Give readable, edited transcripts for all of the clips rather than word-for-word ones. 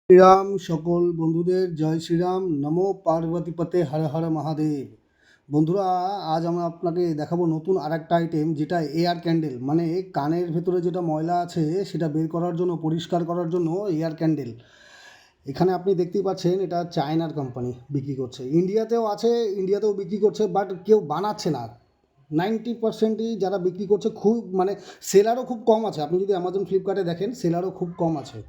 শ্রীরাম সকল বন্ধুদের জয় শ্রীরাম। নমো পার্বতীপতে হর হর মহাদেব। বন্ধুরা, আজ আমরা আপনাকে দেখাবো নতুন আরেকটা আইটেম, যেটা এয়ার ক্যান্ডেল, মানে কানের ভেতরে যেটা ময়লা আছে সেটা বের করার জন্য, পরিষ্কার করার জন্য এয়ার ক্যান্ডেল। এখানে আপনি দেখতেই পাচ্ছেন, এটা চায়নার কোম্পানি বিক্রি করছে। ইন্ডিয়াতেও আছে, ইন্ডিয়াতেও বিক্রি করছে, বাট কেউ বানাচ্ছে না। 90%ই যারা বিক্রি করছে খুব, মানে সেলারও খুব কম আছে। আপনি যদি অ্যামাজন ফ্লিপকার্টে দেখেন, সেলারও খুব কম আছে।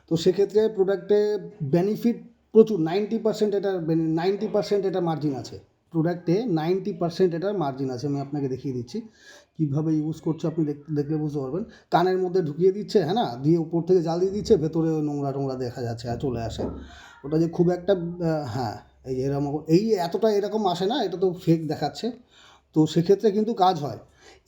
তো সেক্ষেত্রে প্রোডাক্টে বেনিফিট প্রচুর, 90% এটার 90% এটা মার্জিন আছে। প্রোডাক্টে 90% এটার মার্জিন আছে। আমি আপনাকে দেখিয়ে দিচ্ছি কীভাবে ইউজ করছে। আপনি দেখলে বুঝতে পারবেন। কানের মধ্যে ঢুকিয়ে দিচ্ছে, হ্যাঁ না, দিয়ে উপর থেকে জাল দিয়ে দিচ্ছে, ভেতরে নোংরা টোংরা দেখা যাচ্ছে আর চলে আসে। ওটা যে খুব একটা হ্যাঁ, এই এরকম, এই এতটা এরকম আসে না, এটা তো ফেক দেখাচ্ছে। তো সেক্ষেত্রে কিন্তু কাজ হয়।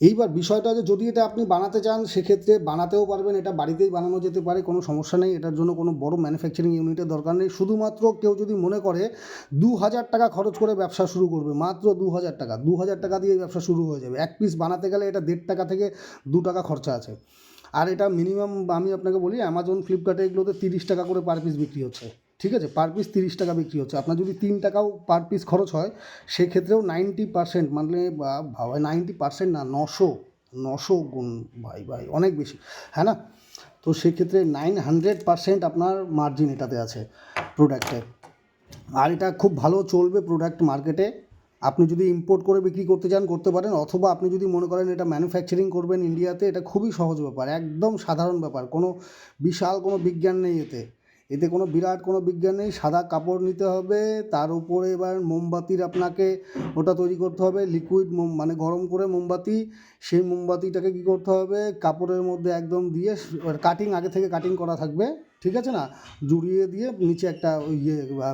এইবার বিষয়টা যে যদি এটা আপনি বানাতে চান, সেক্ষেত্রে বানাতেও পারবেন। এটা বাড়িতেই বানানো যেতে পারে, কোনো সমস্যা নেই। এটার জন্য কোনো বড় ম্যানুফ্যাকচারিং ইউনিটের দরকার নেই। শুধুমাত্র কেউ যদি মনে করে 2000 টাকা খরচ করে ব্যবসা শুরু করবে, মাত্র 2000 টাকা, 2000 টাকা দিয়ে ব্যবসা শুরু হয়ে যাবে। এক পিস বানাতে গেলে এটা 1.5 টাকা থেকে 2 টাকা খরচা আছে। আর এটা মিনিমাম, আমি আপনাকে বলি, অ্যামাজন ফ্লিপকার্টে এগুলোতে 30 টাকা করে পার পিস বিক্রি হচ্ছে। ঠিক আছে, পার পিস 30 টাকা বিক্রি হচ্ছে। আপনার যদি 3 টাকাও পার পিস খরচ হয়, সেক্ষেত্রেও 90%, মানে ভাই 90% না, 900 গুণ, ভাই অনেক বেশি, হ্যাঁ না। তো সেক্ষেত্রে 900% আপনার মার্জিন এটাতে আছে প্রোডাক্টে। আর এটা খুব ভালো চলবে প্রোডাক্ট মার্কেটে। আপনি যদি ইম্পোর্ট করে বিক্রি করতে চান করতে পারেন, অথবা আপনি যদি মনে করেন এটা ম্যানুফ্যাকচারিং করবেন ইন্ডিয়াতে, এটা খুবই সহজ ব্যাপার, একদম সাধারণ ব্যাপার। কোনো বিশাল কোনো বিজ্ঞান নেই এতে। এতে কোনো বিরাট কোনো বিজ্ঞান নেই। সাদা কাপড় নিতে হবে, তার উপরে এবার মোমবাতির আপনাকে ওটা তৈরি করতে হবে, লিকুইড মানে গরম করে মোমবাতি। সেই মোমবাতিটাকে কী করতে হবে, কাপড়ের মধ্যে একদম দিয়ে, কাটিং আগে থেকে কাটিং করা থাকবে, ঠিক আছে না, জুড়িয়ে দিয়ে নিচে একটা ওই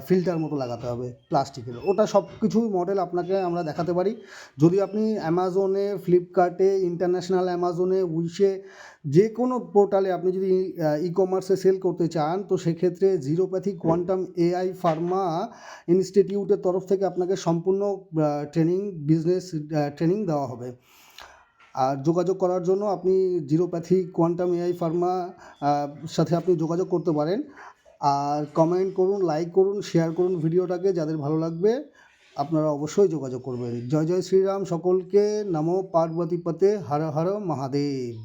ফিল্টার মতো লাগাতে হবে প্লাস্টিকের। ওটা সব কিছুই মডেল আপনাকে আমরা দেখাতে পারি। যদি আপনি অ্যামাজনে, ফ্লিপকার্টে, ইন্টারন্যাশনাল অ্যামাজনে, উইশে, যে কোনো পোর্টালে আপনি যদি ই কমার্সে সেল করতে চান, তো সেক্ষেত্রে জিরোপ্যাথি কোয়ান্টাম এআই ফার্মা ইনস্টিটিউটের তরফ থেকে আপনাকে সম্পূর্ণ ট্রেনিং, বিজনেস ট্রেনিং দেওয়া হবে। আর যোগাযোগ করার জন্য আপনি জিরোপ্যাথি কোয়ান্টাম এআই ফার্মা সাথে আপনি যোগাযোগ করতে পারেন। আর কমেন্ট করুন, লাইক করুন, শেয়ার করুন ভিডিওটাকে, যাদের ভালো লাগবে আপনারা অবশ্যই যোগাযোগ করবেন। জয় জয় শ্রীরাম সকলকে। নমো পার্বতীপতে হর হর মহাদেব।